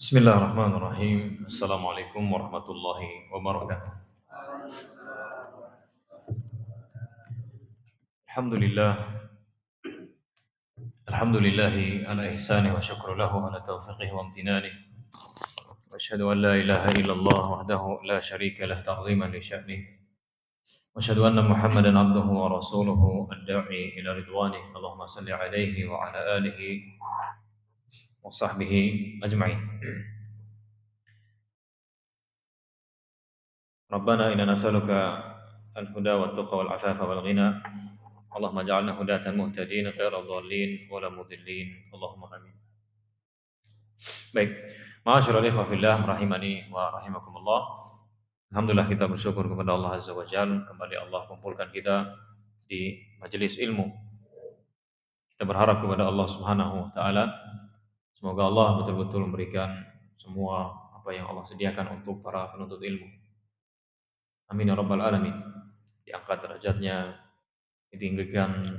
Bismillahirrahmanirrahim. Assalamualaikum warahmatullahi wabarakatuh. Alhamdulillah, alhamdulillahi ala ihsani wa syukru lahu ala taufiqihi wa amtinani. Wa asyhadu an la ilaha illallah wahdahu la syarika lah ta'ziman li sya'nih. Wa asyhadu anna Muhammadan abduhu wa rasuluhu ad-da'i ila ridwanih. Allahumma salli alaihi wa ala alihi wa sahbihi ajma'in. Rabbana inna nas'aluka al-huda wa tuqa wal afafa wal ghina. Allahumma ja'alna hudatan muhtadin ghairal dhalin wala mudillin. Allahumma amin. Baik, ma'asyiral ikhwah fillah rahimani wa rahimakumullah. Alhamdulillah kita bersyukur kepada Allah Azza wa Jalla, kembali Allah kumpulkan kita di majelis ilmu. Kita berharap kepada Allah Subhanahu wa taala semoga Allah betul-betul memberikan semua apa yang Allah sediakan untuk para penuntut ilmu. Amin ya rabbal alamin. Diangkat derajatnya, ditinggikan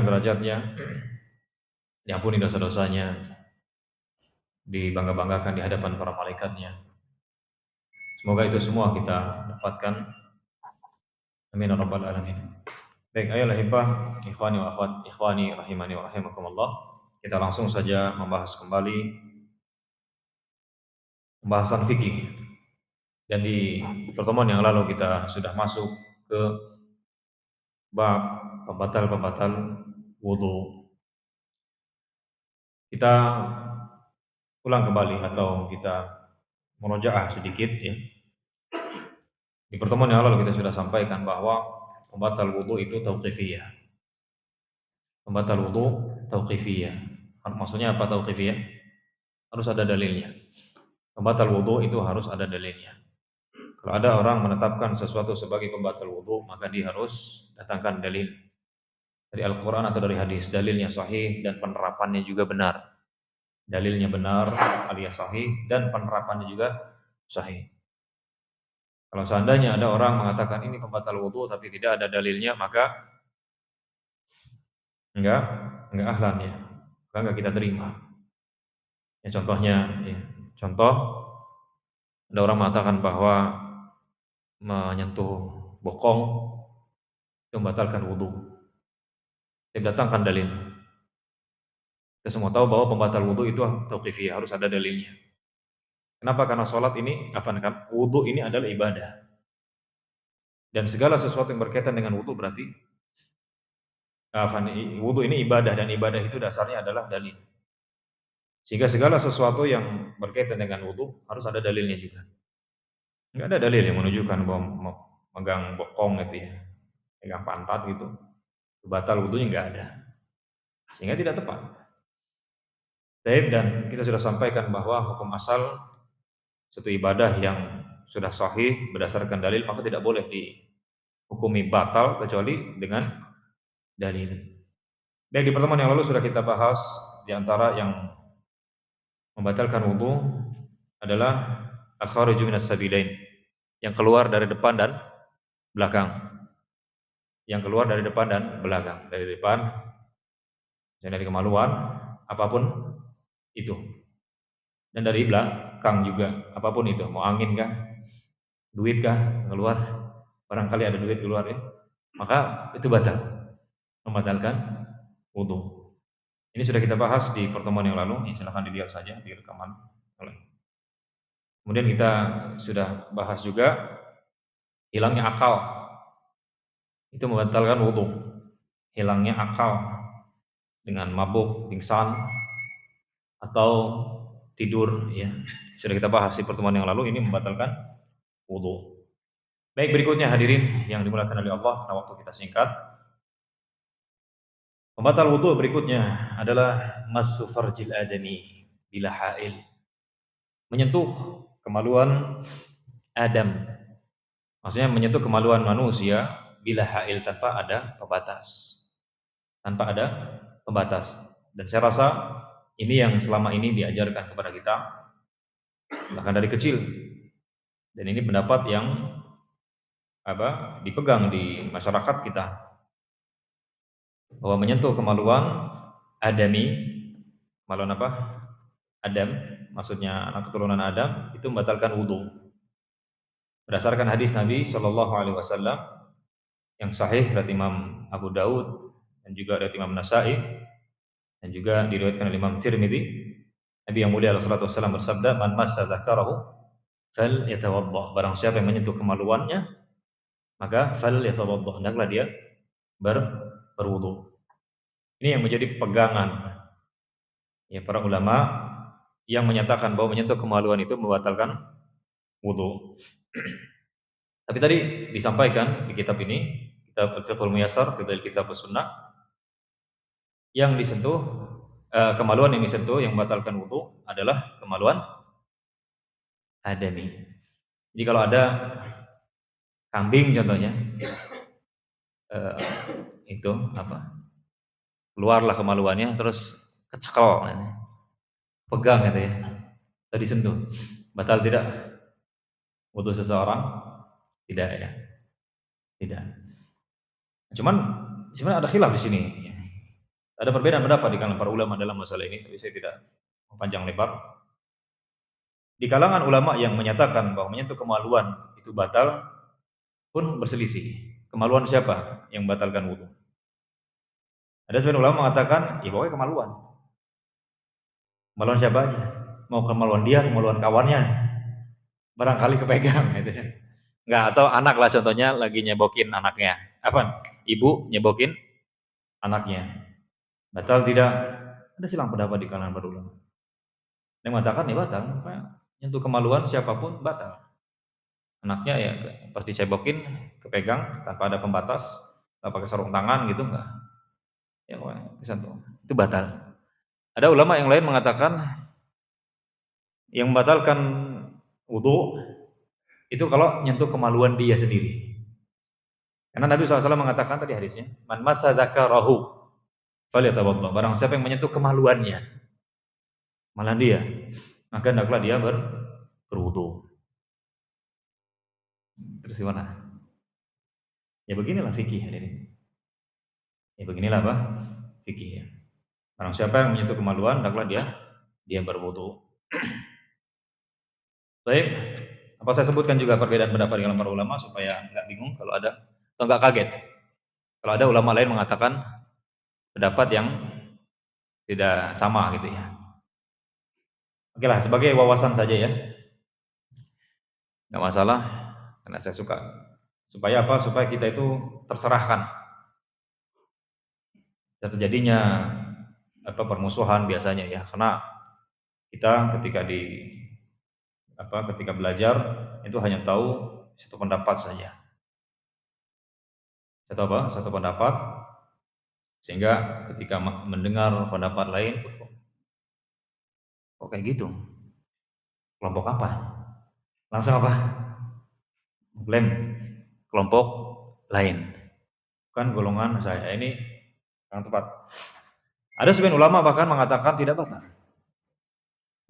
derajatnya, diampuni dosa-dosanya, dibangga-banggakan di hadapan para malaikatnya. Semoga itu semua kita dapatkan. Amin ya rabbal alamin. Baik, ayolah hibah, ikhwani wa akhwat, ikhwani rahimani wa rahimakumullah. Kita langsung saja membahas kembali pembahasan fikih. Dan di pertemuan yang lalu kita sudah masuk ke bab pembatal-pembatal wudu. Kita ulang kembali atau kita murojaah sedikit ya. Di pertemuan yang lalu kita sudah sampaikan bahwa pembatal wudu itu tauqifiyah. Pembatal wudu tauqifiyah. Maksudnya apa tauqifiyah? Harus ada dalilnya. Pembatal wudu itu harus ada dalilnya. Kalau ada orang menetapkan sesuatu sebagai pembatal wudu, maka dia harus datangkan dalil dari Al-Quran atau dari hadis. Dalilnya sahih dan penerapannya juga benar. Dalilnya benar alias sahih dan penerapannya juga sahih. Kalau seandainya ada orang mengatakan ini pembatal wudu tapi tidak ada dalilnya, maka enggak ahlan ya. Maka enggak kita terima. Ya, contohnya ya, contoh ada orang mengatakan bahwa menyentuh bokong itu membatalkan wudu. Dia datangkan dalil. Kita semua tahu bahwa pembatal wudu itu tauqifiyah, harus ada dalilnya. Kenapa? Karena sholat ini, wudu ini adalah ibadah. Dan segala sesuatu yang berkaitan dengan wudu berarti wudu ini ibadah, dan ibadah itu dasarnya adalah dalil. Sehingga segala sesuatu yang berkaitan dengan wudu harus ada dalilnya juga. Enggak ada dalil yang menunjukkan bahwa megang bokong gitu ya, megang pantat gitu, batal wudunya enggak ada. Sehingga tidak tepat. Dan kita sudah sampaikan bahwa hukum asal suatu ibadah yang sudah sahih berdasarkan dalil maka tidak boleh dihukumi batal kecuali dengan dalil. Baik, di pertemuan yang lalu sudah kita bahas di antara yang membatalkan wudu adalah al-khariju minas sabilain, yang keluar dari depan dan belakang. Yang keluar dari depan dan belakang. Dari depan, dari kemaluan, apapun itu. Dan dari belakang juga, apapun itu. Mau angin kah? Duit kah? Keluar. Barangkali ada duit keluar ya. Maka itu batal. Membatalkan wudu. Ini sudah kita bahas di pertemuan yang lalu. Ya, silahkan dilihat saja di rekaman. Kemudian kita sudah bahas juga hilangnya akal. Itu membatalkan wudu. Hilangnya akal dengan mabuk, pingsan, atau tidur ya. Sudah kita bahas di pertemuan yang lalu, ini membatalkan wudu. Baik, berikutnya hadirin yang dimuliakan oleh Allah, karena waktu kita singkat. Pembatal wudu berikutnya adalah massu farjil adami bila hail. Menyentuh kemaluan Adam. Maksudnya menyentuh kemaluan manusia bila hail, tanpa ada pembatas. Tanpa ada pembatas. Dan saya rasa ini yang selama ini diajarkan kepada kita bahkan dari kecil. Dan ini pendapat yang dipegang di masyarakat kita, bahwa menyentuh kemaluan adami, kemaluan apa? Adam, maksudnya anak keturunan Adam itu membatalkan wudu. Berdasarkan hadis Nabi Shallallahu Alaihi Wasallam yang sahih dari Imam Abu Daud dan juga dari Imam Nasai dan juga diriwayatkan oleh Imam Tirmidzi, Nabi yang mulia Rasulullah SAW bersabda, "Man massa dzakarahu fal yatawadda." Barang siapa yang menyentuh kemaluannya, maka fal yatawadda, hendaklah dia berwudu. Ini yang menjadi pegangan ya para ulama yang menyatakan bahwa menyentuh kemaluan itu membatalkan wudu. Tapi tadi disampaikan di kitab ini, kitab Al-Fiqhul Muyassar, fi kitab Sunnah, yang disentuh kemaluan yang disentuh yang membatalkan wudu adalah kemaluan adami. Jadi kalau ada kambing contohnya, itu apa? Keluarlah kemaluannya terus kecekel, pegang gitu ya, tadi sentuh, batal tidak wudu seseorang? Tidak ya, tidak. Cuman sebenarnya ada khilaf di sini. Ada perbedaan pendapat di kalangan para ulama dalam masalah ini, tapi saya tidak panjang lebar. Di kalangan ulama yang menyatakan bahwa menyentuh kemaluan itu batal pun berselisih. Kemaluan siapa yang batalkan wudu? Ada sebagian ulama mengatakan, ya pokoknya kemaluan. Kemaluan siapa aja? Mau kemaluan dia, kemaluan kawannya, barangkali kepegang gitu ya. Enggak, atau anak lah contohnya lagi nyebokin anaknya. Apa? Ibu nyebokin anaknya. Batal tidak? Ada silang pendapat di kalangan para ulama. Yang mengatakan ya batal, nyentuh kemaluan siapapun batal. Anaknya ya pas dicebokin, kepegang tanpa ada pembatas, nggak pakai sarung tangan gitu enggak. Ya kesentuh. Itu batal. Ada ulama yang lain mengatakan yang membatalkan wudu itu kalau nyentuh kemaluan dia sendiri. Karena Nabi SAW mengatakan tadi hadisnya, man massa dzakarahu falyatawadda. Barang siapa yang menyentuh kemaluannya, malah dia, maka hendaklah dia berwudu. Terus gimana? Ya beginilah fikih ini. Ya beginilah apa? Fikih ya. Barang siapa yang menyentuh kemaluan, hendaklah dia berwudu. Baik, apa saya sebutkan juga perbedaan pendapat dengan para ulama supaya nggak bingung kalau ada atau nggak kaget. Kalau ada ulama lain mengatakan pendapat yang tidak sama gitu ya. Oke lah, sebagai wawasan saja ya, nggak masalah, karena saya suka. Supaya apa? Supaya kita itu terserahkan. Terjadinya apa permusuhan biasanya ya, karena kita ketika belajar itu hanya tahu satu pendapat saja. Satu pendapat, sehingga ketika mendengar pendapat lain, kok kayak gitu? Kelompok apa? Langsung apa? Klaim kelompok lain. Bukan golongan saya. Ini yang tepat. Ada sebagian ulama bahkan mengatakan tidak batal.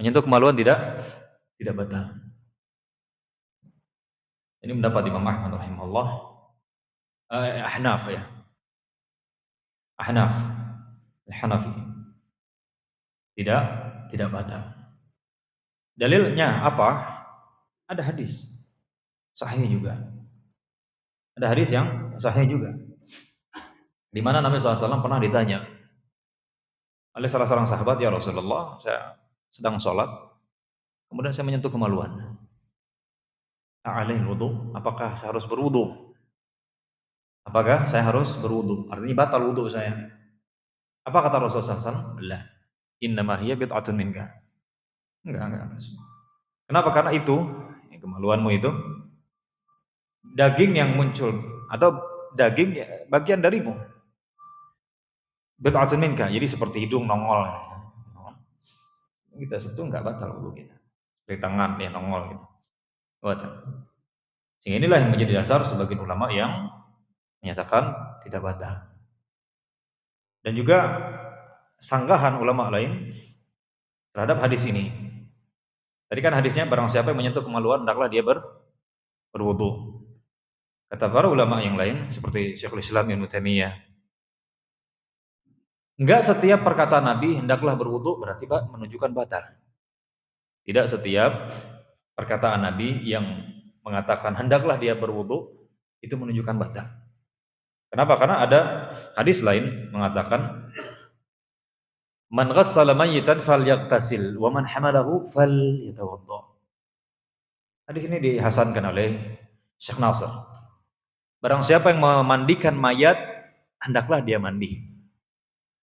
Menyentuh kemaluan tidak batal. Ini mendapat Imam Ahmad rahimahullah. Ahnaf ya. Ahnaf. Hanafi. Tidak batal. Dalilnya apa? Ada hadis sahih juga. Ada hadis yang sahih juga. Di mana Nabi SAW pernah ditanya oleh salah seorang sahabat, ya Rasulullah, saya sedang sholat, kemudian saya menyentuh kemaluan. A'alaih wudu? Apakah saya harus berwudu? Apakah saya harus berwudu? Artinya batal wudu saya. Apa kata Rasulullah SAW? La. Innama hiya bid'atun minka. Enggak. Kenapa? Karena itu, kemaluanmu itu, daging yang muncul, atau daging bagian darimu. Bid'atun minka, jadi seperti hidung nongol. Kita sentuh enggak batal wudu kita. Dari tangan ya nongol gitu. Batal. Sehingga inilah yang menjadi dasar sebagian ulama yang menyatakan tidak batal. Dan juga sanggahan ulama lain terhadap hadis ini. Tadi kan hadisnya barang siapa yang menyentuh kemaluan hendaklah dia berwudu. Kata para ulama yang lain seperti Syekhul Islam Ibnu Taimiyah Enggak setiap perkataan Nabi hendaklah berwudu berarti menunjukkan batal. Tidak setiap perkataan Nabi yang mengatakan hendaklah dia berwudu itu menunjukkan batal. Kenapa? Karena ada hadis lain mengatakan man ghassala mayyitan falyaghtasil wa man hamalahu falyatawadda. Hadis ini dihasankan oleh Syekh Nasr. Barang siapa yang memandikan mayat hendaklah dia mandi.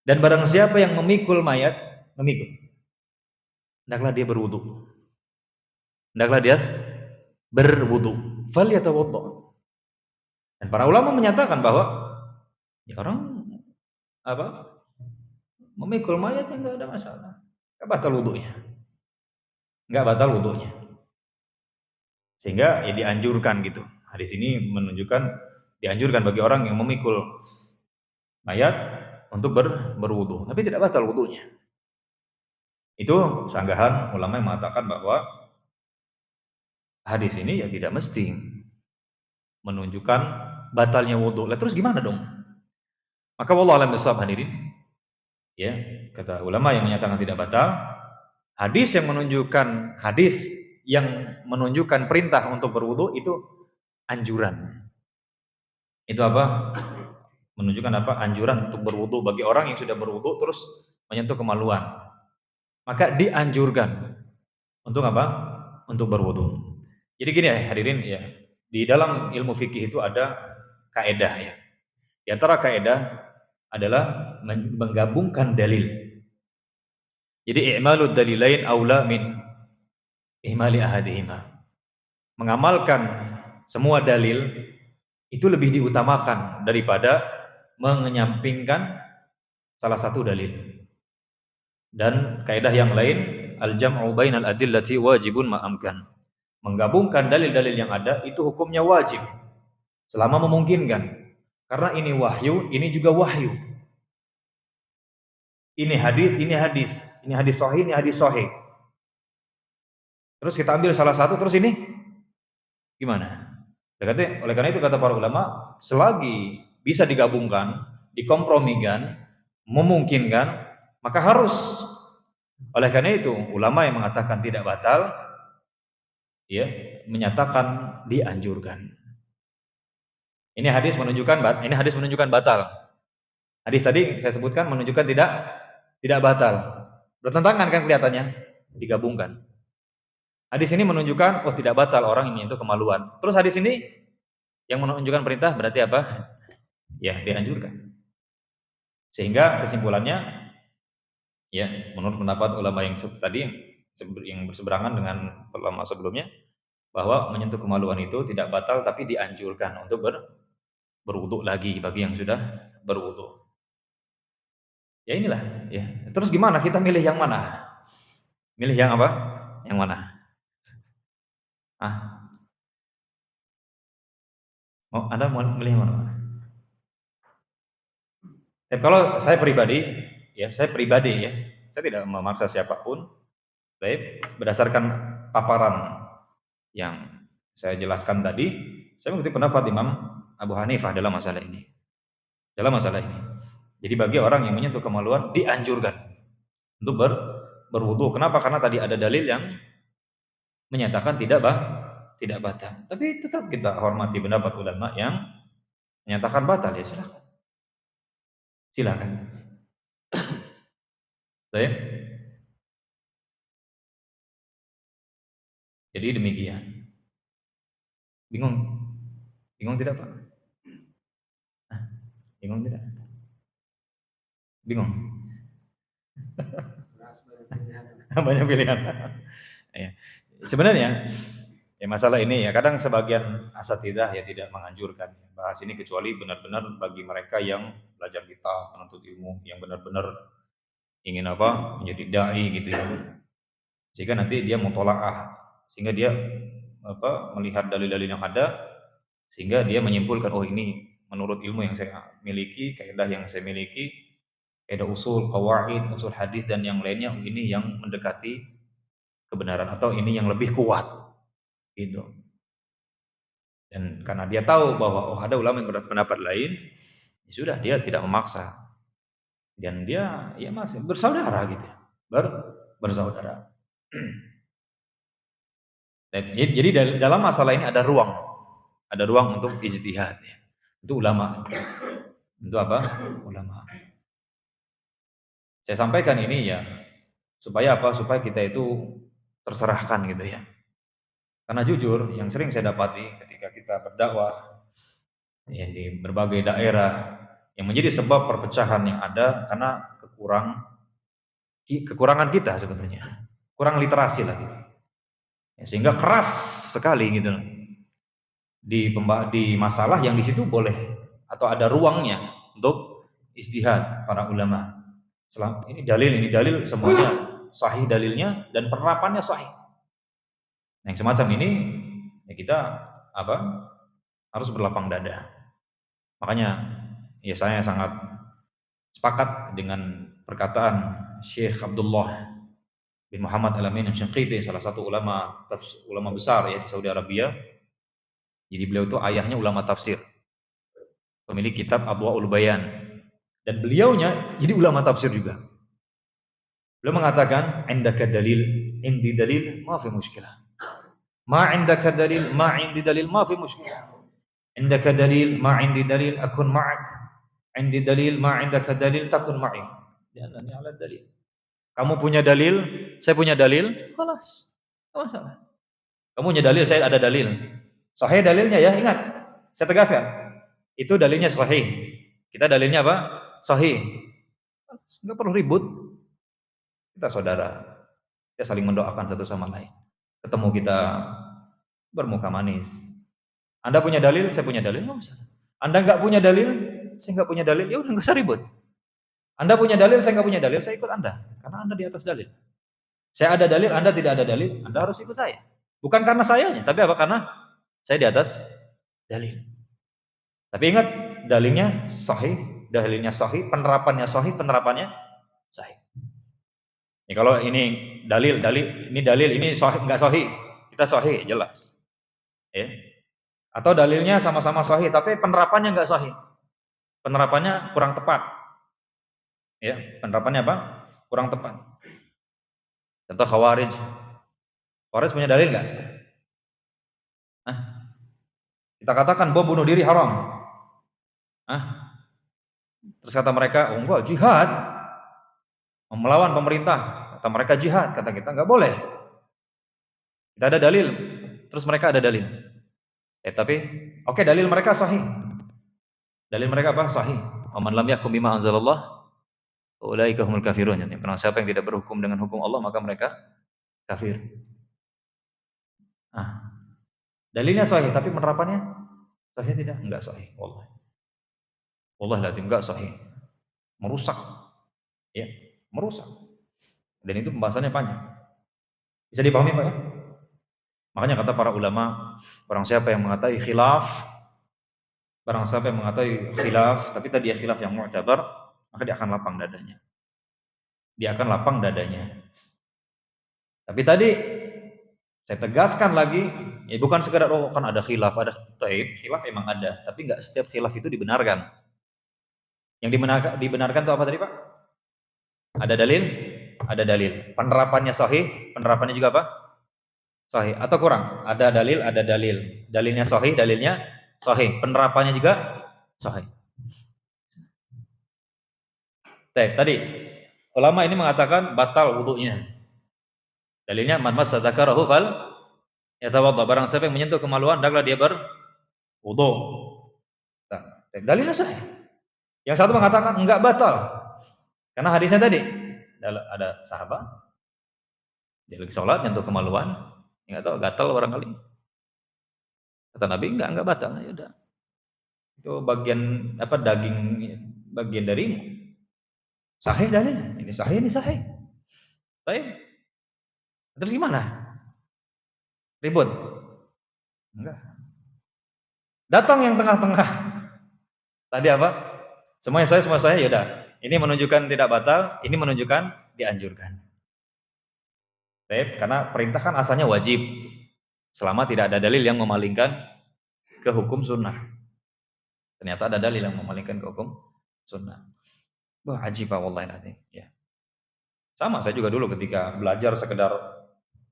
Dan barang siapa yang memikul mayat, hendaklah dia berwudu. Hendaklah dia berwudu. Falyatawadda. Dan para ulama menyatakan bahwa ya orang apa memikul mayat enggak ada masalah. Enggak batal wudunya. Enggak batal wudunya. Sehingga ya dianjurkan gitu. Hadis ini menunjukkan dianjurkan bagi orang yang memikul mayat untuk berwudu, tapi tidak batal wudunya. Itu sanggahan ulama yang mengatakan bahwa hadis ini ya tidak mesti menunjukkan batalnya wudu. Lah terus gimana dong? Maka wallahu a'lam bishawab hadirin. Ya, kata ulama yang menyatakan tidak batal, hadis yang menunjukkan perintah untuk berwudu itu anjuran. Itu apa? Menunjukkan apa? Anjuran untuk berwudu bagi orang yang sudah berwudu terus menyentuh kemaluan. Maka dianjurkan untuk apa? Untuk berwudu. Jadi gini ya hadirin ya, di dalam ilmu fikih itu ada kaedah ya. Di antara kaedah adalah menggabungkan dalil. Jadi i'malud dalilain aula min ihmali ahadihima. Mengamalkan semua dalil itu lebih diutamakan daripada menyampingkan salah satu dalil. Dan kaidah yang lain al-jam'u bainal adillati wajibun ma'amkan. Menggabungkan dalil-dalil yang ada itu hukumnya wajib selama memungkinkan. Karena ini wahyu, ini juga wahyu. Ini hadis, ini hadis. Ini hadis sahih, ini hadis sahih. Terus kita ambil salah satu, terus ini gimana? Oleh karena itu kata para ulama, selagi bisa digabungkan, dikompromikan, memungkinkan, maka harus. Oleh karena itu, ulama yang mengatakan tidak batal, ya, menyatakan dianjurkan. Ini hadis menunjukkan batal. Hadis tadi saya sebutkan menunjukkan tidak batal. Bertentangan kan kelihatannya, digabungkan. Hadis ini menunjukkan tidak batal orang ini itu kemaluan. Terus hadis ini yang menunjukkan perintah berarti apa? Ya, dianjurkan. Sehingga kesimpulannya ya, menurut pendapat ulama yang tadi yang berseberangan dengan ulama sebelumnya bahwa menyentuh kemaluan itu tidak batal tapi dianjurkan untuk berwudu lagi bagi yang sudah berwudu. Ya inilah ya. Terus gimana kita milih yang mana? Milih yang apa? Yang mana? Anda mau milih yang mana? Kalau saya pribadi ya, saya tidak memaksa siapapun. Baik, berdasarkan paparan yang saya jelaskan tadi, saya mengikuti pendapat Imam Abu Hanifah dalam masalah ini. Jadi bagi orang yang menyentuh kemaluan dianjurkan untuk berwudu. Kenapa? Karena tadi ada dalil yang menyatakan tidak batal. Tapi tetap kita hormati pendapat ulama yang menyatakan batal, ya silakan. Baik. Jadi demikian. Bingung tidak Pak? Bingung tidak? Bingung. Banyak pilihan. Ya. Sebenarnya ya masalah ini ya kadang sebagian asatidzah ya tidak menganjurkan bahas ini kecuali benar-benar bagi mereka yang belajar kitab, penuntut ilmu yang benar-benar ingin menjadi dai gitu ya. Sehingga nanti dia mutolaah, sehingga dia melihat dalil-dalil yang ada sehingga dia menyimpulkan ini menurut ilmu yang saya miliki, kaidah yang saya miliki, kaidah usul, qawaid, usul hadis dan yang lainnya ini yang mendekati kebenaran atau ini yang lebih kuat gitu. Dan karena dia tahu bahwa ada ulama yang berpendapat lain, ya sudah dia tidak memaksa. dan dia ya masih bersaudara gitu ya. Bersaudara. Jadi dalam masalah ini ada ruang untuk ijtihad ya. Itu ulama. Itu apa? Ulama. Saya sampaikan ini ya supaya apa? Supaya kita itu terserahkan gitu ya. Karena jujur yang sering saya dapati ketika kita berdakwah ya, di berbagai daerah yang menjadi sebab perpecahan yang ada karena kekurangan kita sebetulnya. Kurang literasi lah gitu. Ya, sehingga keras sekali gitu loh. Di masalah yang di situ boleh atau ada ruangnya untuk istihad para ulama. Ini dalil semuanya sahih dalilnya dan penerapannya sahih. Nah, yang semacam ini ya kita apa? Harus berlapang dada. Makanya ya saya sangat sepakat dengan perkataan Syekh Abdullah bin Muhammad Al-Amin Al-Shinqiti, salah satu ulama besar ya di Saudi Arabia. Jadi beliau itu ayahnya ulama tafsir, pemilik kitab Adwaul Bayan, dan beliaunya jadi ulama tafsir juga. Beliau mengatakan, "Indaka dalil, indi dalil, ma fi mushkilah. Ma indaka dalil, ma indi dalil, ma fi mushkilah. Indaka dalil, ma indi dalil, akun ma'ak. Indi dalil, ma indaka dalil, takun ma'i." Dianani ala dalil. Kamu punya dalil, saya punya dalil, kelas. Enggak masalah. Kamu punya dalil, saya ada dalil. Sahih dalilnya ya, ingat. Saya tegaskan. Itu dalilnya sahih. Kita dalilnya apa? Sahih. Enggak perlu ribut. Kita saudara. Kita saling mendoakan satu sama lain. Ketemu kita bermuka manis. Anda punya dalil, saya punya dalil, enggak masalah. Anda enggak punya dalil, saya enggak punya dalil, ya udah enggak usah ribut. Anda punya dalil, saya enggak punya dalil, saya ikut Anda. Karena Anda di atas dalil. Saya ada dalil, Anda tidak ada dalil, Anda harus ikut saya. Bukan karena sayanya, tapi apa? Karena saya di atas dalil. Tapi ingat, dalilnya sahih, penerapannya sahih. Ya, kalau ini dalil, ini sahih, enggak sahih, kita sahih, jelas. Ya. Atau dalilnya sama-sama sahih, tapi penerapannya enggak sahih. Penerapannya kurang tepat. Ya, penerapannya apa? Kurang tepat. Contoh Khawarij. Khawarij punya dalil enggak? Kita katakan bahwa bunuh diri haram. Terus kata mereka, oh enggak, jihad. Melawan pemerintah. Kata mereka jihad, kata kita enggak boleh. Kita ada dalil. Terus mereka ada dalil. Tapi oke, dalil mereka sahih. Dalil mereka apa? Sahih. Waman lam yakum bima anzalallah ulaika humul kafirun. Jadi siapa yang tidak berhukum dengan hukum Allah maka mereka kafir. Dalilnya sahih tapi penerapannya sahih tidak? Enggak sahih. Wallahi lazim enggak sahih. Merusak. Ya, merusak. Dan itu pembahasannya panjang. Bisa dipahami Pak ya? Makanya kata para ulama, barang siapa yang mengetahui khilaf, tapi tadi khilaf yang mu'tabar, maka dia akan lapang dadanya. Tapi tadi saya tegaskan lagi, ya bukan sekedar kan ada khilaf, khilaf emang ada, tapi enggak setiap khilaf itu dibenarkan. Yang dibenarkan itu apa tadi Pak? Ada dalil. Penerapannya sahih, penerapannya juga apa? Sahih atau kurang? Ada dalil. Dalilnya sahih, penerapannya juga sahih. Tadi ulama ini mengatakan batal wudunya. Dalilnya man massa dzakarahu fal yatawadda. Barang siapa yang menyentuh kemaluan hendaklah dia berwudu. Dalilnya sahih. Yang satu mengatakan enggak batal. Karena hadisnya tadi ada sahabat dia lagi sholat nyentuh kemaluan, enggak tahu gatal barangkali. Kata Nabi enggak batal, ya udah. Itu bagian daging bagian darimu. Sahih dalilnya. Ini sahih. Baik. Terus gimana? Ribut? Enggak. Datang yang tengah-tengah. Tadi apa? Semua saya ya udah. Ini menunjukkan tidak batal, ini menunjukkan dianjurkan. Baik, karena perintah kan asalnya wajib. Selama tidak ada dalil yang memalingkan ke hukum sunnah. Ternyata ada dalil yang memalingkan ke hukum sunnah. Wah, ajib wallahi azim. Ya. Sama saya juga dulu ketika belajar sekedar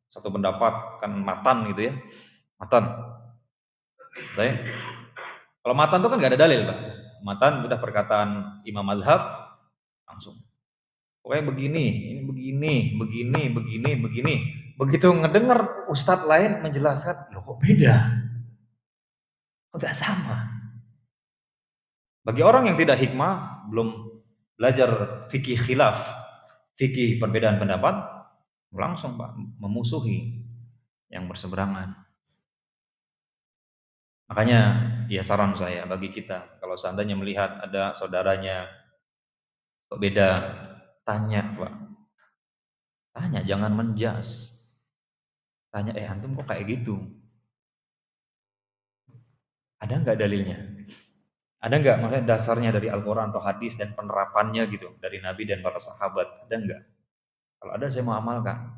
satu pendapat kan matan gitu ya. Matan. Baik. Kalau matan itu kan nggak ada dalil, Pak. Matan udah perkataan imam mazhab langsung. Pokoknya begini, ini begini, begini, begini, begini. Begitu ngedengar ustadz lain menjelaskan, loh kok beda? Kok nggak sama? Bagi orang yang tidak hikmah, belum belajar fikih khilaf, fikih perbedaan pendapat, langsung Pak memusuhi yang berseberangan. Makanya ya saran saya bagi kita, kalau seandainya melihat ada saudaranya kok beda, tanya Pak. Tanya, jangan menjas. Tanya, antum kok kayak gitu? Ada nggak dalilnya? Ada nggak maksudnya dasarnya dari Al-Quran atau hadis dan penerapannya gitu dari Nabi dan para sahabat? Ada nggak? Kalau ada saya mau amalkan.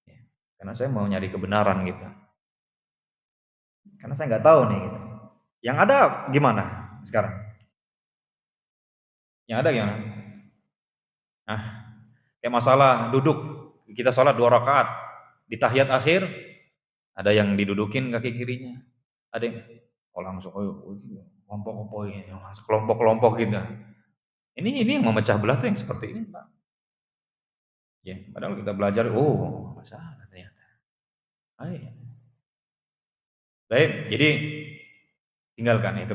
Ya, karena saya mau nyari kebenaran gitu. Karena saya nggak tahu nih gitu. Yang ada gimana sekarang? Yang ada gimana? Nah, kayak masalah duduk. Kita sholat 2 rakaat. Di tahiyat akhir, ada yang didudukin kaki kirinya. Ada yang, langsung, kelompok-kelompok ini, kelompok-kelompok gitu. Ini yang memecah belah tuh yang seperti ini, Pak. Ya, padahal kita belajar, masalah ternyata. Ayo. Baik, jadi tinggalkan ya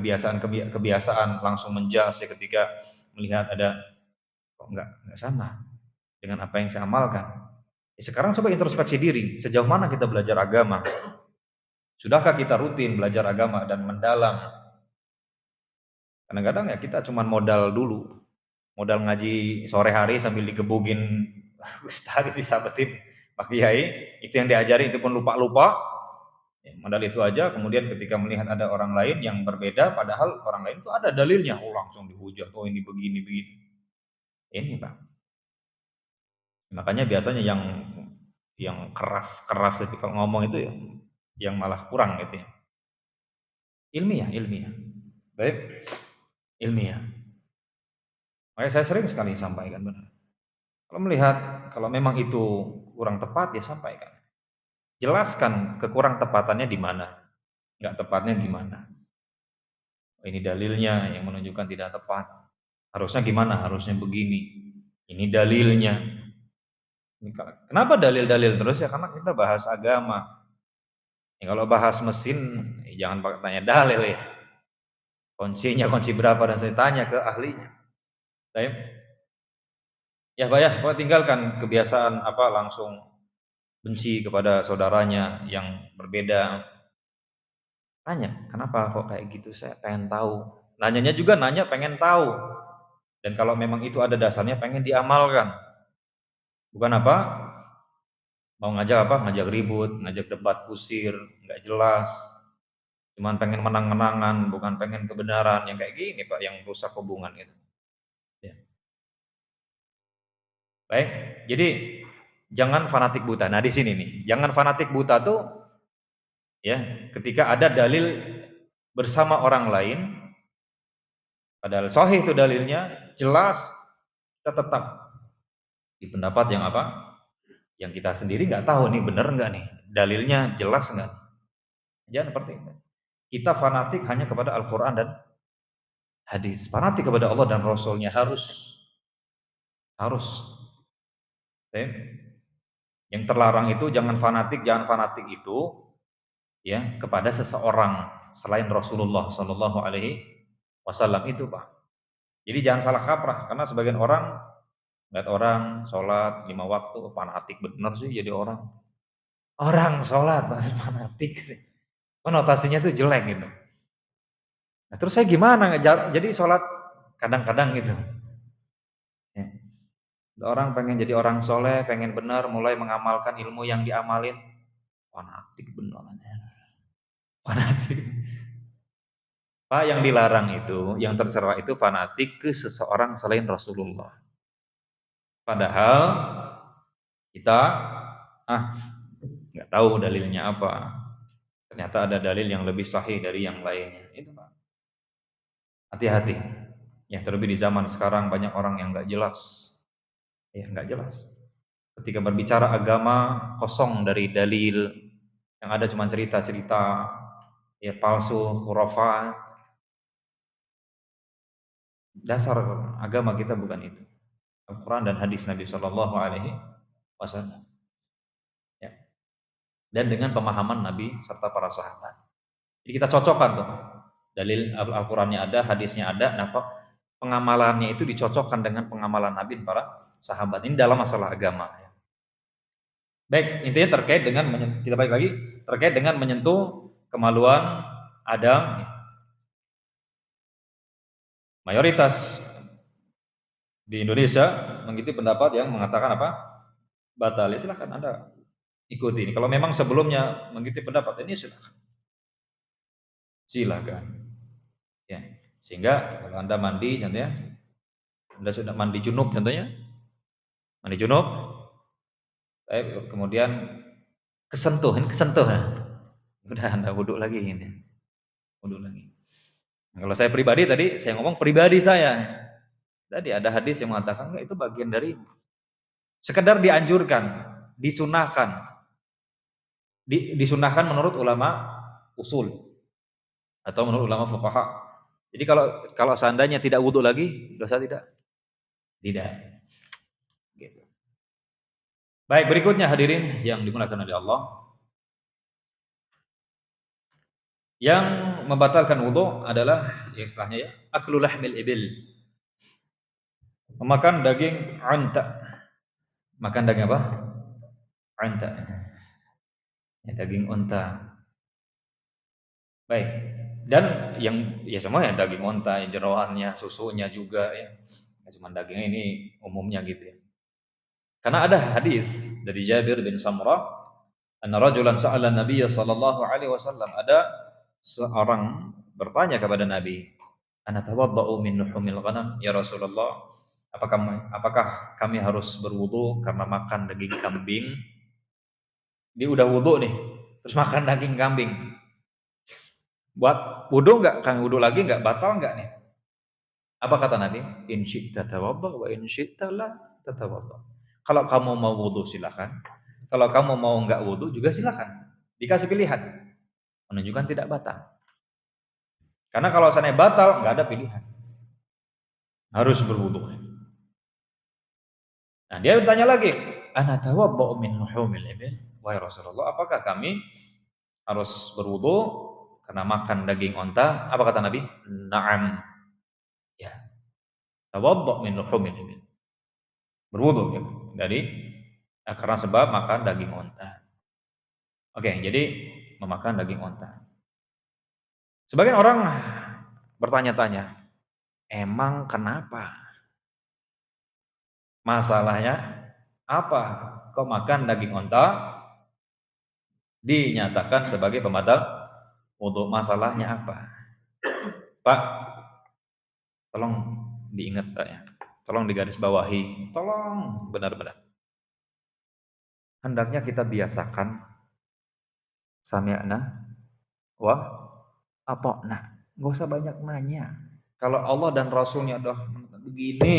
kebiasaan langsung menjas ya ketika melihat ada kok nggak sama dengan apa yang saya amalkan. Ya, sekarang coba introspeksi diri, sejauh mana kita belajar agama? Sudahkah kita rutin belajar agama dan mendalam? Kadang-kadang ya kita cuma modal dulu, modal ngaji sore hari sambil digebugin ustaz disabetin Pak Kiai, itu yang diajari itu pun lupa-lupa. Ya, modal itu aja, kemudian ketika melihat ada orang lain yang berbeda, padahal orang lain itu ada dalilnya, langsung dihujat, ini begini begini. Ini Pak. Makanya biasanya yang keras itu kalau ngomong itu yang malah kurang gitu ya. Ilmiah. Baik, ilmiah. Makanya saya sering sekali sampaikan benar. Kalau melihat kalau memang itu kurang tepat ya sampaikan. Jelaskan kekurang tepatannya di mana, nggak tepatnya gimana. Ini dalilnya yang menunjukkan tidak tepat. Harusnya gimana? Harusnya begini. Ini dalilnya. Kenapa dalil-dalil terus ya? Karena kita bahas agama. Ya, kalau bahas mesin, jangan pakai tanya dalil ya. Kuncinya kunci berapa dan saya tanya ke ahlinya. Baik. Ya Pak ya, Pak tinggalkan kebiasaan langsung benci kepada saudaranya yang berbeda. Tanya, kenapa kok kayak gitu? Saya pengen tahu. Nanyanya juga nanya pengen tahu. Dan kalau memang itu ada dasarnya pengen diamalkan. Bukan apa? Mau ngajak ribut, ngajak debat kusir, nggak jelas. Cuman pengen menang-menangan, bukan pengen kebenaran. Yang kayak gini Pak, yang rusak hubungan itu. Ya. Baik, jadi jangan fanatik buta. Nah di sini nih, jangan fanatik buta tuh ya ketika ada dalil bersama orang lain, padahal sahih itu dalilnya, jelas, kita tetap di pendapat yang yang kita sendiri nggak tahu nih bener nggak nih, dalilnya jelas nggak. Jangan seperti itu. Kita fanatik hanya kepada Al-Quran dan hadis. Fanatik kepada Allah dan Rasulnya harus. Yang terlarang itu jangan fanatik itu ya kepada seseorang selain Rasulullah Shallallahu Alaihi Wasallam itu Pak. Jadi jangan salah kaprah karena sebagian orang lihat orang sholat 5 waktu fanatik bener sih jadi orang sholat fanatik konotasinya tuh jelek gitu. Nah, terus saya gimana jadi sholat kadang-kadang gitu. Ya. Orang pengen jadi orang soleh, pengen benar, mulai mengamalkan ilmu yang diamalin, fanatik benerannya. Fanatik. Pak, yang dilarang itu, yang tercela itu fanatik ke seseorang selain Rasulullah. Padahal kita nggak tahu dalilnya apa. Ternyata ada dalil yang lebih sahih dari yang lainnya. Itu Pak. Hati-hati. Ya, terlebih di zaman sekarang banyak orang yang nggak jelas. Ya, nggak jelas. Ketika berbicara agama kosong dari dalil, yang ada cuma cerita-cerita ya palsu, khurafat. Dasar agama kita bukan itu. Al-Quran dan hadis Nabi Shallallahu Alaihi Wasallam. Ya. Dan dengan pemahaman Nabi serta para sahabat. Jadi kita cocokkan tuh. Dalil Al-Qurannya ada, hadisnya ada. Nah, pengamalannya itu dicocokkan dengan pengamalan Nabi dan para sahabat. Ini dalam masalah agama. Baik, intinya terkait dengan kita balik lagi terkait dengan menyentuh kemaluan Adam. Mayoritas di Indonesia mengikuti pendapat yang mengatakan apa? Batal. Ya silahkan Anda ikuti ini. Kalau memang sebelumnya mengikuti pendapat ini silakan. Ya. Sehingga kalau Anda mandi contohnya, Anda sudah mandi junub contohnya. Mandi junub, kemudian kesentuh. Udah Anda wudhu lagi ini. Wudhu lagi. Nah, kalau saya pribadi tadi saya ngomong pribadi saya. Tadi ada hadis yang mengatakan itu bagian dari sekedar dianjurkan, disunahkan. Disunahkan menurut ulama usul atau menurut ulama fuqaha. Jadi kalau seandainya tidak wudhu lagi, dosa tidak? Tidak. Gitu. Baik, berikutnya hadirin yang dimuliakan oleh Allah. Yang membatalkan wudhu adalah istilahnya ya, aklu lahmil ibil. Memakan daging anta. Makan daging apa? Anta. Ya, daging unta. Baik. Dan yang ya semua ya daging unta, jeroannya, susunya juga ya. Cuma dagingnya ini umumnya gitu ya. Karena ada hadis dari Jabir bin Samurah, anna rajulan sa'ala Nabi sallallahu alaihi wasallam, ada seorang bertanya kepada Nabi, ana tawadda'u min luhumil ghanam ya Rasulullah, apakah kami harus berwudu karena makan daging kambing? Dia udah wudu nih, terus makan daging kambing. Buat wudu enggak? Kang wudu lagi enggak? Batal enggak nih? Apa kata Nabi? In syi'ta tawadda wa in syi'ta la tatawadda. Kalau kamu mau wudu silakan. Kalau kamu mau enggak wudu juga silakan. Dikasih pilihan. Menunjukkan tidak batal. Karena kalau seandainya batal enggak ada pilihan. Harus berwudu. Nah, dia bertanya lagi, ana tawadda min luhumil ibil? Wahai Rasulullah, apakah kami harus berwudu karena makan daging onta? Apa kata Nabi? Na'am. Ya. Tawadda min luhumil ibil. Berwudu ya. Dari karena sebab makan daging onta. Oke, jadi memakan daging onta. Sebagian orang bertanya-tanya, emang kenapa? Masalahnya apa? Kok makan daging onta dinyatakan sebagai pembatal wudu? Masalahnya apa? Pak, tolong diingat ya. Tolong digarisbawahi. Tolong benar-benar. Hendaknya kita biasakan sami'na wa ata'na. Enggak usah banyak nanya. Kalau Allah dan Rasulnya udah begini,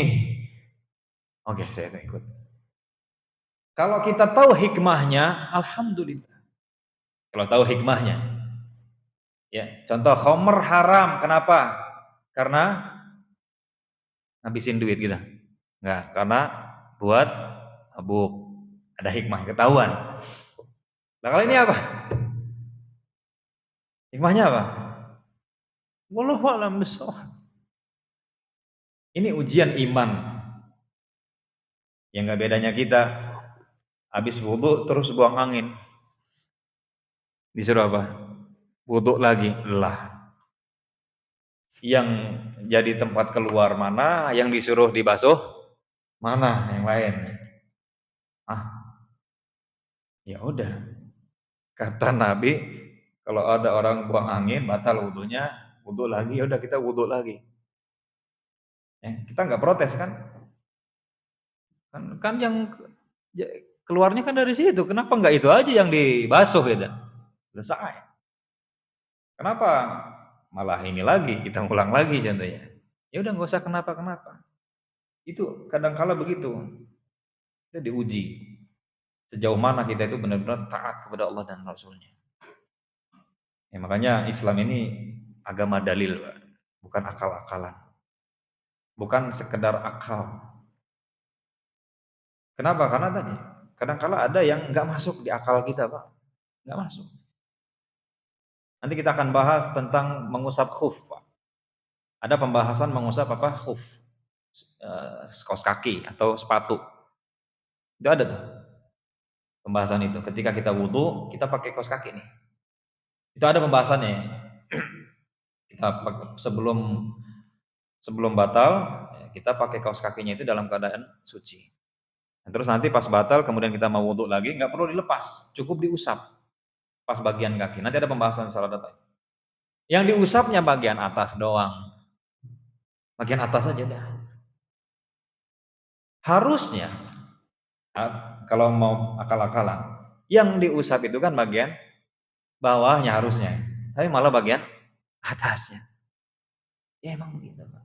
oke, saya ikut. Kalau kita tahu hikmahnya, alhamdulillah. Kalau tahu hikmahnya, ya, contoh khamr haram, kenapa? Karena ngabisin duit gitu. Enggak, karena buat mabuk. Ada hikmah, ketahuan. Nah, kalau ini apa? Hikmahnya apa? Wallahu a'lam bishawab. Ini ujian iman. Yang enggak bedanya kita habis wudu terus buang angin. Disuruh apa? Wudu lagi, lah. Yang jadi tempat keluar mana, yang disuruh dibasuh mana, yang lain. Ya udah. Kata Nabi, kalau ada orang buang angin batal wudunya, wudu lagi, ya udah kita wudu lagi. Kita nggak protes kan? Kan yang keluarnya kan dari situ. Kenapa nggak itu aja yang dibasuh gitu? Selesai. Kenapa malah ini lagi, kita ulang lagi contohnya. Ya udah nggak usah kenapa-kenapa. Itu kadang-kala begitu. Kita diuji sejauh mana kita itu benar-benar taat kepada Allah dan Rasulnya. Ya, makanya Islam ini agama dalil, Pak. Bukan akal-akalan, bukan sekedar akal. Kenapa? Karena tadi kadang-kala ada yang nggak masuk di akal kita, Pak, nggak masuk. Nanti kita akan bahas tentang mengusap khuf, Pak. Ada pembahasan mengusap apa? Khuf, kaos kaki atau sepatu. Itu ada tuh pembahasan itu. Ketika kita wudhu, kita pakai kaos kaki nih. Itu ada pembahasannya. Kita sebelum batal, kita pakai kaos kakinya itu dalam keadaan suci. Dan terus nanti pas batal, kemudian kita mau wudhu lagi, nggak perlu dilepas, cukup diusap pas bagian kaki. Nanti ada pembahasan salah data. Yang diusapnya bagian atas doang, bagian atas aja dah. Harusnya kalau mau akal-akalan, yang diusap itu kan bagian bawahnya harusnya, tapi malah bagian atasnya. Ya emang begitu, Pak.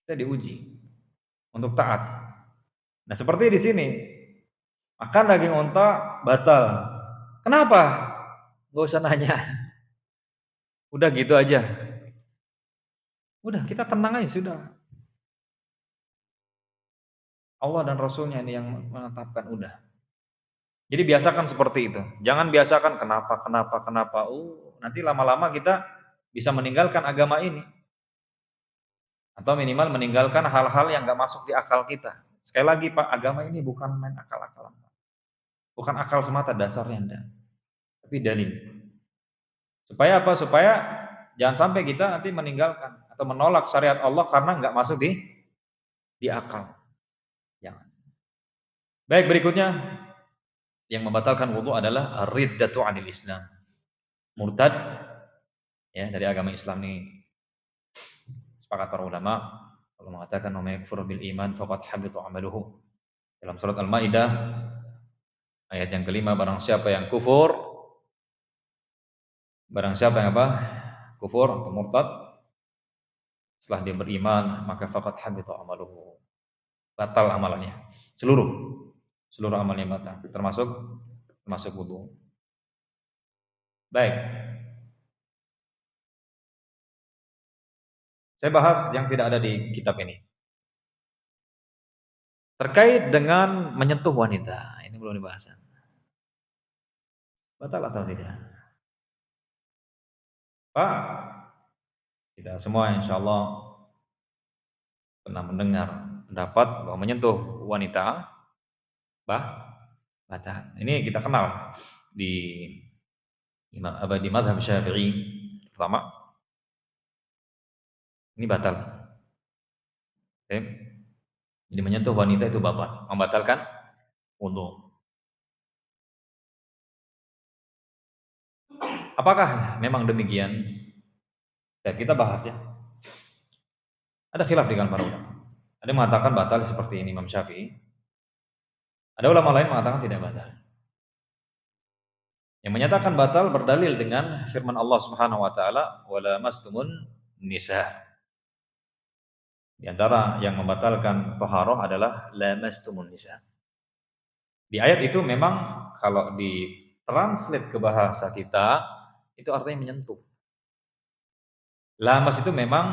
Kita diuji untuk taat. Nah, seperti di sini, makan daging onta batal. Kenapa? Gak usah nanya. Udah gitu aja. Udah, kita tenang aja sudah. Allah dan Rasulnya ini yang menetapkan, udah. Jadi biasakan seperti itu. Jangan biasakan kenapa. Nanti lama-lama kita bisa meninggalkan agama ini. Atau minimal meninggalkan hal-hal yang gak masuk di akal kita. Sekali lagi Pak, agama ini bukan main akal-akalan. Bukan akal semata dasarnya enggak. Tapi dalil. Supaya apa? Supaya jangan sampai kita nanti meninggalkan atau menolak syariat Allah karena nggak masuk di akal. Jangan. Baik, berikutnya yang membatalkan wudu adalah riddatu 'anil Islam. Murtad ya dari agama Islam ini. Sepakat para ulama kalau mengatakan may yakfur bil iman faqad habita 'amaluhu. Dalam surat Al-Maidah ayat yang kelima, barang siapa yang kufur, kufur atau murtad setelah dia beriman, maka faqad habita 'amaluhu. Batal amalannya. Seluruh amalnya batal, termasuk wudu. Baik. Saya bahas yang tidak ada di kitab ini. Terkait dengan menyentuh wanita, ini belum dibahas. Batal atau tidak? Pak, kita semua insya Allah pernah mendengar pendapat bahwa menyentuh wanita batal. Ini kita kenal di mazhab Syafi'i pertama. Ini batal. Oke. Jadi menyentuh wanita itu batal, membatalkan wudu. Apakah memang demikian? Ya, kita bahas ya. Ada khilaf dengan para ulama. Ada yang mengatakan batal seperti ini Imam Syafi'i. Ada ulama lain mengatakan tidak batal. Yang menyatakan batal berdalil dengan firman Allah Subhanahu wa taala, "Wala mastumun nisa." Di antara yang membatalkan taharah adalah lamastumun nisa. Di ayat itu memang kalau ditranslate ke bahasa kita itu artinya menyentuh. Lamas itu memang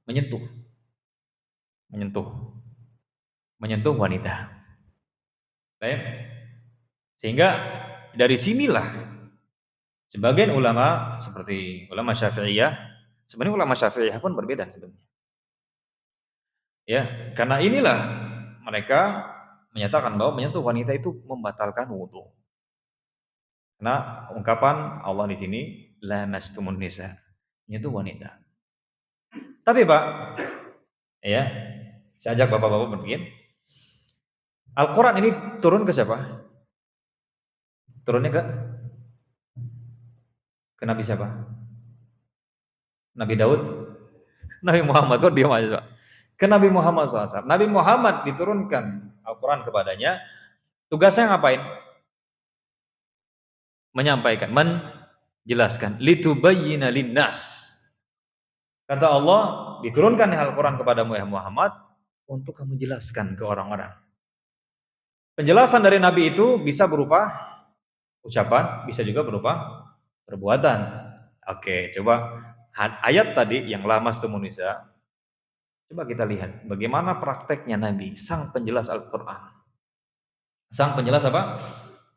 menyentuh wanita. Baik. Sehingga dari sinilah sebagian ulama seperti ulama Syafi'iyah, sebenarnya ulama Syafi'iyah pun berbeda sebenarnya. Ya, karena inilah mereka menyatakan bahwa menyentuh wanita itu membatalkan wudu. Karena ungkapan Allah di sini lamastumun nisa, menyentuh wanita. Tapi Pak, ya, saya ajak bapak-bapak berpikir, Al-Quran ini turun ke siapa? Turunnya ke Nabi siapa? Nabi Daud? Nabi Muhammad, kok diam aja Pak? Ke Nabi Muhammad SAW. Nabi Muhammad diturunkan Al-Quran kepadanya, tugasnya ngapain? Menyampaikan, menjelaskan, litubayyina linnas. Kata Allah, diturunkan Al-Quran kepadamu ya Muhammad untuk kamu jelaskan ke orang-orang. Penjelasan dari Nabi itu bisa berupa ucapan, bisa juga berupa perbuatan. Oke, coba ayat tadi yang lama semunisa, coba kita lihat bagaimana prakteknya Nabi, sang penjelas Al-Quran. Sang penjelas apa?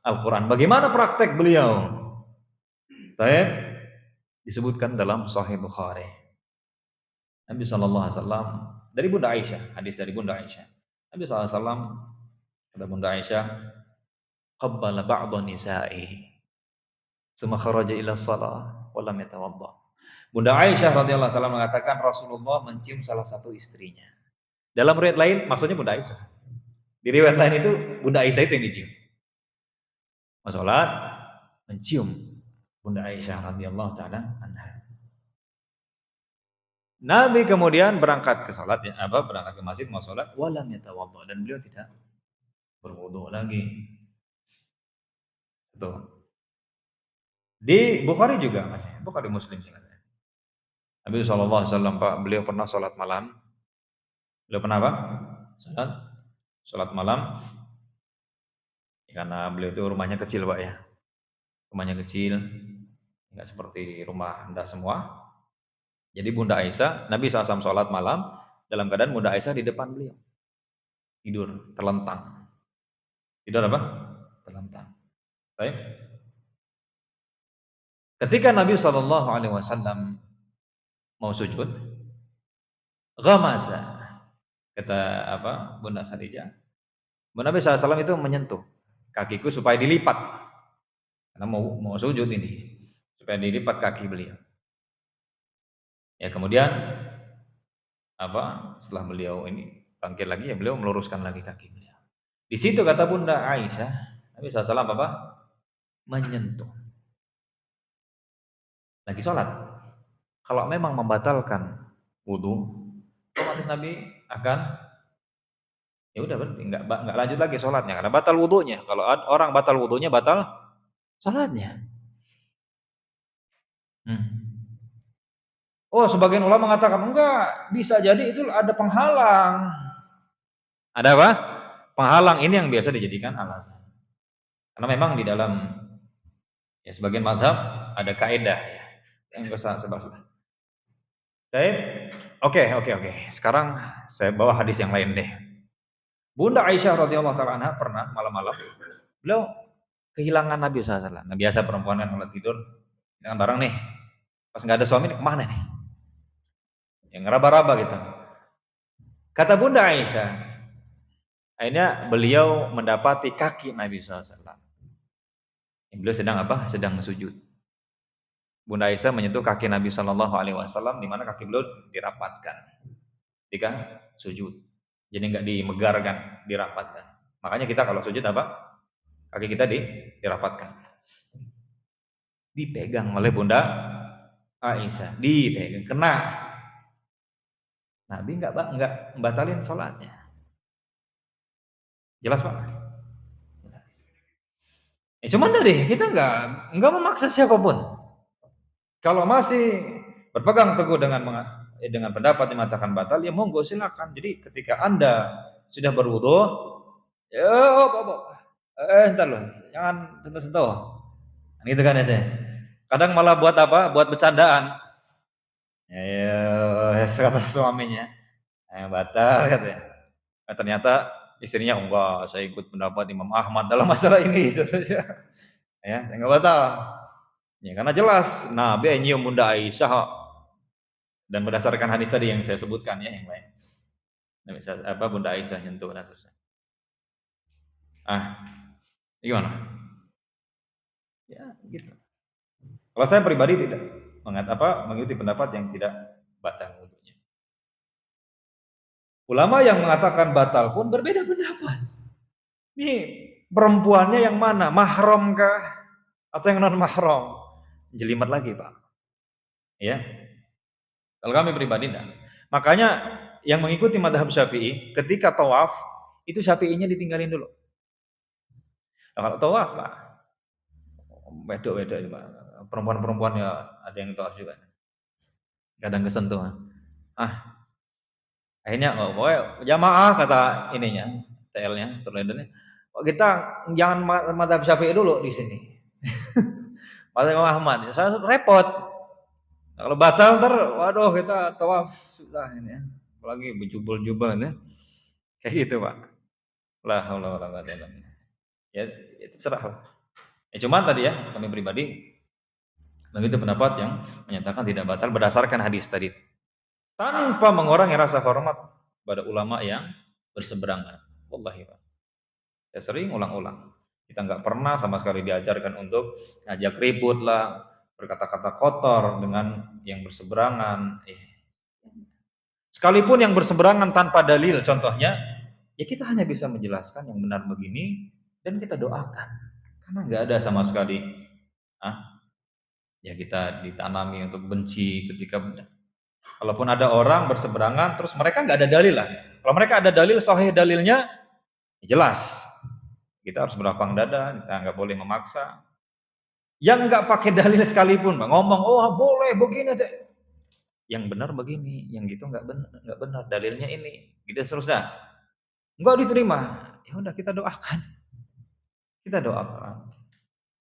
Al-Quran. Bagaimana praktek beliau? Baik, disebutkan dalam Sahih Bukhari. Nabi SAW dari Bunda Aisyah, hadis dari Bunda Aisyah. Nabi SAW kata Bunda Aisyah, qabbala ba'dha nisa'i, tsumma kharaja ila shalah wa lam yatawadda. Bunda Aisyah radhiyallahu taala mengatakan Rasulullah mencium salah satu istrinya. Dalam riwayat lain maksudnya Bunda Aisyah. Di riwayat lain itu Bunda Aisyah itu yang dicium. Mau salat mencium Bunda Aisyah radhiyallahu taala anha. Nabi kemudian berangkat ke salat ya, berangkat ke masjid mau salat walam yatawadda dan beliau tidak berwudu lagi. Tuh. Di Bukhari juga Mas, Bukhari Muslim sih katanya. Nabi SAW Pak, beliau pernah salat malam. Beliau pernah apa? Salat malam. Karena beliau itu rumahnya kecil Pak ya. Rumahnya kecil, enggak seperti rumah Anda semua. Jadi Bunda Aisyah, Nabi SAW salat malam dalam keadaan Bunda Aisyah di depan beliau. Tidur, terlentang. Tidur apa? Terlentang. Baik. Ketika Nabi SAW mau sujud, ghamasa, kata Bunda Khadijah, Nabi SAW itu menyentuh kakiku supaya dilipat, karena mau sujud ini, supaya dilipat kaki beliau. Ya kemudian setelah beliau ini bangkit lagi ya beliau meluruskan lagi kaki beliau. Di situ kata Bunda Aisyah, Nabi SAW menyentuh. Lagi sholat. Kalau memang membatalkan wudu, otomatis Nabi akan ya udah berarti nggak lanjut lagi sholatnya karena batal wudunya. Kalau orang batal wudunya batal sholatnya. Oh, sebagian ulama mengatakan enggak, bisa jadi itu ada penghalang. Ada apa? Penghalang ini yang biasa dijadikan alasan. Karena memang di dalam ya sebagian mazhab ada kaidah ya. Yang bisa saya bahas. Baik. Oke. Sekarang saya bawa hadis yang lain deh. Bunda Aisyah radhiyallahu taala anha pernah malam-malam beliau kehilangan Nabi SAW. Nah, biasa perempuan kan kalau tidur dengan barang nih. Pas nggak ada suami nih kemana nih? Yang ngeraba-raba gitu. Kata Bunda Aisyah, akhirnya beliau mendapati kaki Nabi SAW. Beliau sedang apa? Sedang sujud. Bunda Aisyah menyentuh kaki Nabi SAW di mana kaki beliau dirapatkan ketika sujud. Jadi nggak dimegarkan, dirapatkan. Makanya kita kalau sujud apa? Kaki kita dirapatkan. Dipegang oleh Bunda Aisyah, dipegang, kena. Nabi nggak membatalin sholatnya. Jelas Pak? Cuman dari kita nggak memaksa siapapun. Kalau masih berpegang teguh dengan pendapat yang mengatakan batal, ya monggo silakan. Jadi ketika Anda sudah berwudu, ya entar loh, jangan sentuh-sentuh. Gitu kan ya saya. Kadang malah buat apa? Buat bercandaan. Ya, kata suaminya, batal katanya. Nah, ternyata istrinya enggak, saya ikut pendapat Imam Ahmad dalam masalah ini. Ya, saya enggak batal. Ya, karena jelas Nabi nyium Bunda Aisyah dan berdasarkan hadis tadi yang saya sebutkan ya yang lain. Bunda Aisyah nyentuh dan selesai. Gimana? Ya, gitu. Kalau saya pribadi tidak mengikuti pendapat yang tidak batal wudunya. Ulama yang mengatakan batal pun berbeda pendapat. Ini perempuannya yang mana? Mahram kah? Atau yang non mahram? Jelimet lagi Pak. Ya. Kalau kami pribadi enggak. Makanya yang mengikuti madhab Syafi'i ketika tawaf itu Syafi'inya ditinggalin dulu. Nah, kalau tawaf Pak, wedok itu Pak. Perempuan-perempuan ya ada yang tawaf juga. kadang kesentuh. Ah, akhirnya oh, pokoknya jamaah kata ininya, TL-nya, terleadernya. Oh, kita jangan madzhab Syafi'i dulu di sini. Madzhab Imam Ahmad. Saya repot. Kalau batal ntar, waduh kita tawaf susah ini ya. Apalagi berjubel-jubel ini. Kayak gitu, Pak. La haula wala quwata illa billah. Ya, itu serah lah. Ya cuman tadi ya, kami pribadi begitu pendapat yang menyatakan tidak batal berdasarkan hadis tadi. Tanpa mengurangi rasa hormat pada ulama yang berseberangan. Wallahi, Pak. Saya sering ulang-ulang. Kita nggak pernah sama sekali diajarkan untuk ngajak ribut lah, berkata-kata kotor dengan yang berseberangan. Sekalipun yang berseberangan tanpa dalil, contohnya, ya kita hanya bisa menjelaskan yang benar begini dan kita doakan. Karena nggak ada sama sekali, ya kita ditanami untuk benci ketika kalaupun ada orang berseberangan, terus mereka nggak ada dalil lah. Kalau mereka ada dalil, sahih dalilnya, ya jelas. Kita harus berlapang dada, kita nggak boleh memaksa. Yang nggak pakai dalil sekalipun, Bang, ngomong, oh boleh begini, yang benar begini, yang gitu nggak benar, dalilnya ini, gitu seterusnya. Nggak diterima, ya udah kita doakan,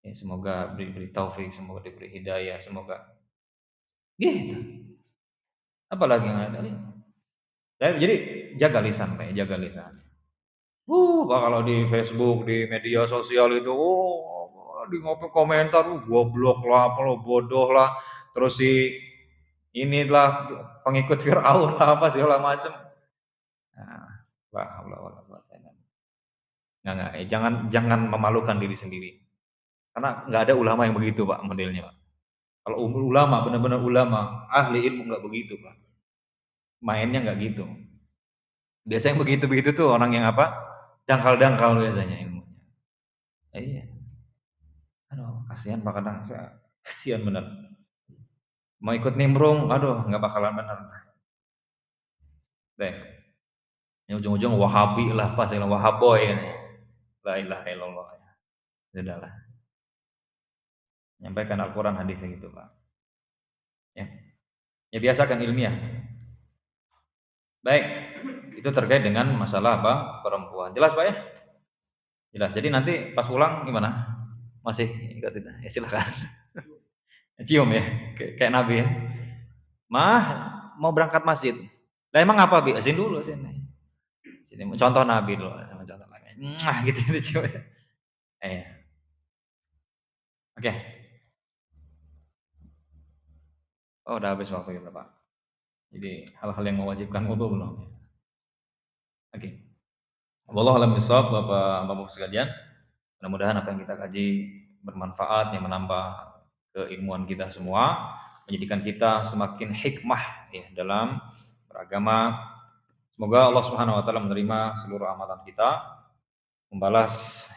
ya, semoga diberi taufik, semoga diberi hidayah, semoga gitu. Apalagi yang ada, jadi jaga lisan, Pak, jaga lisan. Pak, kalau di Facebook, di media sosial itu, di ngopi komentar, goblok lah, apa lo, bodoh lah, terus si inilah pengikut Fir'aun lah, apa segala macam. Nah, jangan memalukan diri sendiri. Karena nggak ada ulama yang begitu, Pak, modelnya, Pak. Kalau ulama, benar-benar ulama, ahli ilmu nggak begitu, Pak. Mainnya nggak gitu. Biasanya begitu-begitu tuh orang yang apa? Dangkal-dangkal biasanya ilmunya. Iya. Aduh, kasihan Pak kadang, kasihan bener. Mau ikut nimbrung, aduh nggak bakalan bener. Deh, yang ujung-ujung Wahabi lah, pas yang Wahaboy ya. La ilaha illallah. Sudahlah. Nyampaikan Al-Quran hadisnya gitu, Pak. Ya biasakan ilmiah. Baik, itu terkait dengan masalah apa? Perempuan. Jelas, Pak ya? Jelas. Jadi nanti pas pulang gimana? Masih ikut tidak? Ya silakan. Cium ya, kayak Nabi ya. Mah, mau berangkat masjid. Lah emang apa, Bi? Asin dulu sini. Sini contoh Nabi dulu, sama contoh lagi. Gitu coba. Oke. Oh, udah habis waktu kita, Pak. Jadi hal-hal yang mewajibkan wudu belum? Oke. Wallahu a'lam bishawab, Bapak-bapak sekalian. Mudah-mudahan apa yang kita kaji bermanfaat, yang menambah keilmuan kita semua, menjadikan kita semakin hikmah ya dalam beragama. Semoga Allah Subhanahu wa taala menerima seluruh amalan kita, membalas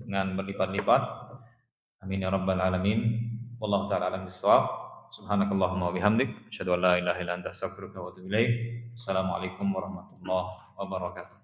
dengan berlipat-lipat. Amin ya rabbal alamin. Wallahu taala alam bishawab. Subhanakallahumma wa bihamdik, asyhadu an la ilaha illa anta astaghfiruka wa atubu ilaik. Assalamualaikum warahmatullahi wabarakatuh.